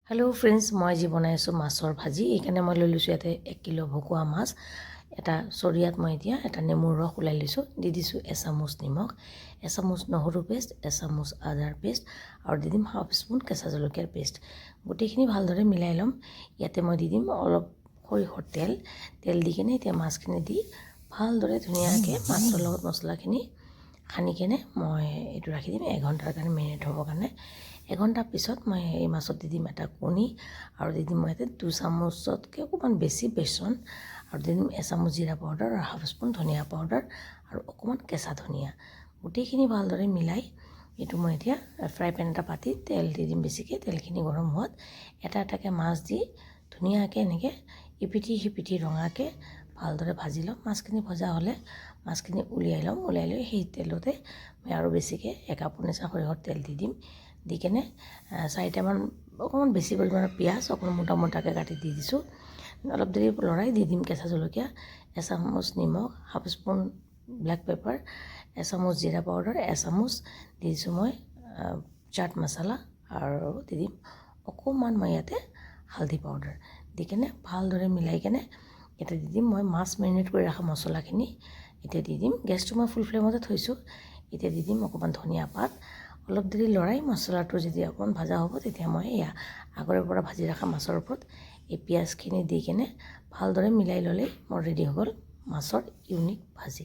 Hello' friends, মই আজি বনাই আছোঁ মাছৰ ভাজি। এইকাৰণে মই লৈ লৈছোঁ ইয়াতে 1 কিলো ভকুৱা মাছ। এটা চৰিয়াত মই এতিয়া এটা নেমুৰ ৰস ওলাই লৈছোঁ। দি দিছোঁ এচামুচ নিমখ, এচামুচ নহৰু পেষ্ট, এচামুচ আদাৰ পেষ্ট আৰু দি দিম হাফ স্পুন কেঁচা জলকীয়াৰ পেষ্ট। গোটেইখিনি ভালদৰে মিলাই ল'ম। ইয়াতে মই দি দিম অলপ সৰিয়হৰ তেল দি কিনে এতিয়া মাছখিনি দি ভালদৰে ধুনীয়াকৈ মাছৰ লগত মছলাখিনি সানি কেনে মই এইটো ৰাখি দিম 1 ঘণ্টাৰ কাৰণে মেৰিনেট হ'বৰ কাৰণে। 1 ঘণ্টা পিছত মই এই মাছত দি দিম এটা কণী আৰু দি দিম মই ইয়াতে 2 চামুচতকৈ অকণমান বেছি বেচন আৰু দি দিম এচামুচ জিৰা পাউডাৰ আৰু হাফ স্পুন ধনিয়া পাউডাৰ আৰু অকণমান কেঁচা ধনিয়া। গোটেইখিনি ভালদৰে মিলাই এইটো মই এতিয়া ফ্ৰাই পেন এটা পাতি তেল দি দিম বেছিকৈ। তেলখিনি গৰম হোৱাত এটা এটাকৈ মাছ দি ধুনীয়াকৈ এনেকৈ ইপিঠি সিপিঠি ৰঙাকৈ ভালদৰে ভাজি ল'ম। মাছখিনি ভজা হ'লে মাছখিনি উলিয়াই ল'ম। উলিয়াই লৈ সেই তেলতে মই আৰু বেছিকৈ 1 কাপৰ নিচিনা সৰিয়হৰ তেল দি দিম। দি কেনে 4টামান অকণমান বেছি পৰিমাণৰ পিঁয়াজ অকণমান মোটা মোটাকৈ কাটি দি দিছোঁ। অলপ দেৰি লৰাই দি দিম কেঁচা জলকীয়া, এচামুচ নিমখ, হাফ স্পুন ব্লেক পেপাৰ, এচামুচ জিৰা পাউডাৰ, এচামুচ দি দিছোঁ মই চাট মছলা আৰু দি দিম অকণমান মই ইয়াতে হালধি পাউডাৰ। দি কেনে ভালদৰে মিলাই কেনে এতিয়া দি দিম মই মাছ মেৰিনেট কৰি ৰখা মছলাখিনি। এতিয়া দি দিম, গেছটো মই ফুল ফ্লেমতে থৈছোঁ। এতিয়া দি দিম অকণমান ধনিয়া পাত। অলপ দেৰি লৰাই মছলাটো যেতিয়া অকণমান ভাজা হ'ব তেতিয়া মই এয়া আগৰে পৰা ভাজি ৰখা মাছৰ ওপৰত এই পিঁয়াজখিনি দি কেনে ভালদৰে মিলাই ল'লেই মোৰ ৰেডি হৈ গ'ল মাছৰ ইউনিক ভাজি।